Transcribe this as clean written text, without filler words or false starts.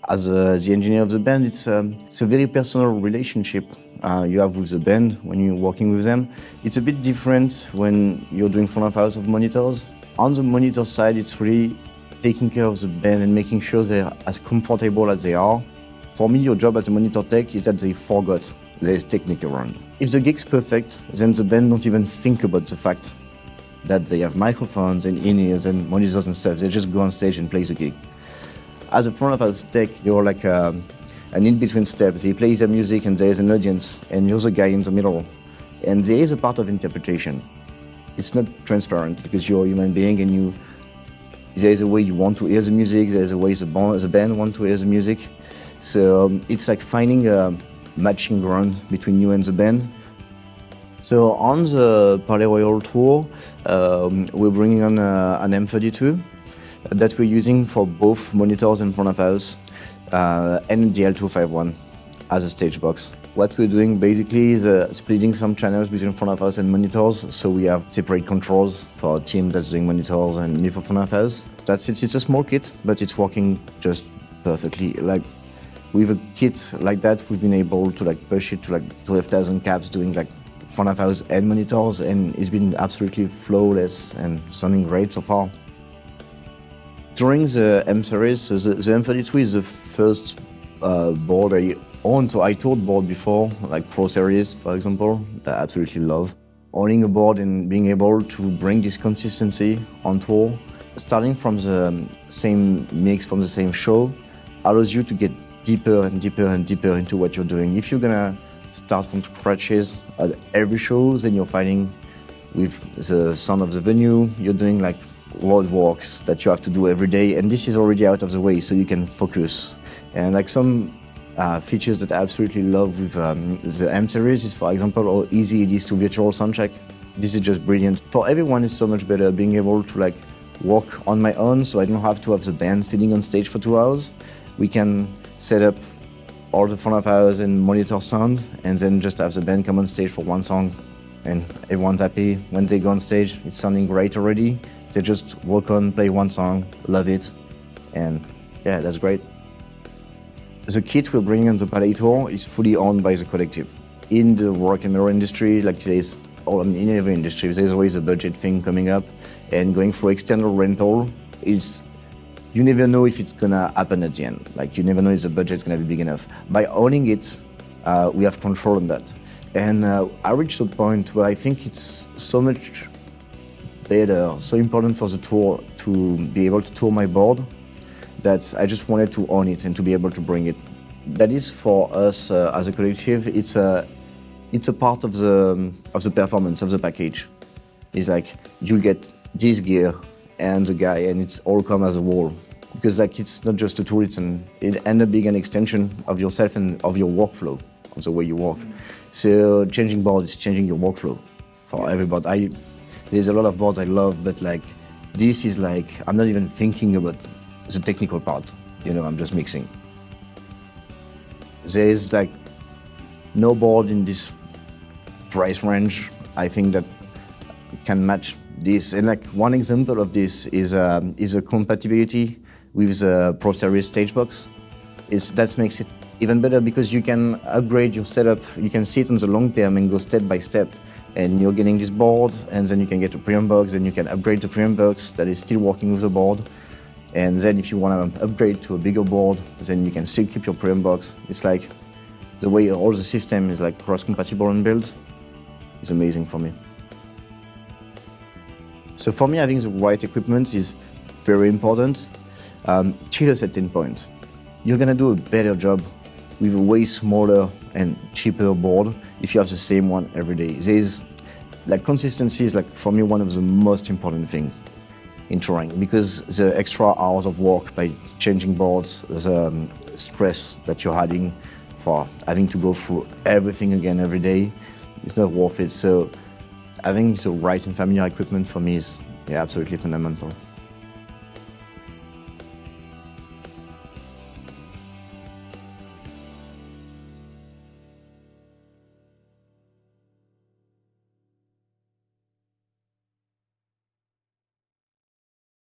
As the engineer of the band, it's a very personal relationship you have with the band when you're working with them. It's a bit different when you're doing front of house of monitors. On the monitor side, it's really taking care of the band and making sure they're as comfortable as they are. For me, your job as a monitor tech is that they forgot there's technique around. If the gig's perfect, then the band don't even think about the fact that they have microphones and in-ears and monitors and stuff. They just go on stage and play the gig. As a front of house tech, you're like an in-between step. They play their music and there's an audience and you're the guy in the middle. And there is a part of interpretation. It's not transparent because you're a human being and there's a way you want to hear the music, there's a way the band want to hear the music. So it's like finding a matching ground between you and the band. So on the Palaye Royale tour, we're bringing on an M32 that we're using for both monitors and front of house, and the L251 as a stage box. What we're doing basically is splitting some channels between front of house and monitors, so we have separate controls for a team that's doing monitors and me for front of house. That's it. It's a small kit, but it's working just perfectly. Like with a kit like that, we've been able to push it to 12,000 caps doing front of house and monitors, and it's been absolutely flawless and sounding great so far. During the M Series, so the M32 is the first board I owned. So I toured board before, like Pro Series, for example, that I absolutely love. Owning a board and being able to bring this consistency on tour, starting from the same mix, from the same show, allows you to get deeper and deeper and deeper into what you're doing. If you're gonna start from scratches at every show, then you're fighting with the sound of the venue. You're doing roadworks that you have to do every day, and this is already out of the way, so you can focus. And some features that I absolutely love with the M Series is, for example, how easy it is to virtual soundcheck. This is just brilliant. For everyone, it's so much better being able to work on my own, so I don't have to have the band sitting on stage for 2 hours. We can set up all the front of house and monitor sound, and then just have the band come on stage for one song, and everyone's happy. When they go on stage, it's sounding great already. They just walk on, play one song, love it, and yeah, that's great. The kit we're bringing on the Palaye tour is fully owned by the collective. In the rock and roll industry, in every industry, there's always a budget thing coming up, and going for external rental you never know if it's gonna happen at the end. You never know if the budget's gonna be big enough. By owning it, we have control on that. And I reached a point where I think it's so much better, so important for the tour to be able to tour my board, that I just wanted to own it and to be able to bring it. That is, for us as a collective, it's a part of the performance of the package. It's you'll get this gear and the guy, and it's all come as a whole. Because it's not just a tool, it ends up being an extension of yourself and of your workflow, of the way you work. So changing boards is changing your workflow for everybody. There's a lot of boards I love, but this is I'm not even thinking about the technical part. I'm just mixing. There's no board in this price range, I think, that can match this. And one example of this is a compatibility with the Pro Series stage box. That makes it even better because you can upgrade your setup. You can see it on the long term and go step by step. And you're getting this board, and then you can get a preamp box, and you can upgrade the preamp box that is still working with the board. And then if you want to upgrade to a bigger board, then you can still keep your preamp box. It's the way all the system is cross-compatible and built is amazing for me. So for me, I think the right equipment is very important. Till a certain point, you're gonna do a better job with a way smaller and cheaper board if you have the same one every day. There's consistency is for me one of the most important things in touring, because the extra hours of work by changing boards, the stress that you're adding for having to go through everything again every day, it's not worth it. So having the right and familiar equipment for me is absolutely fundamental.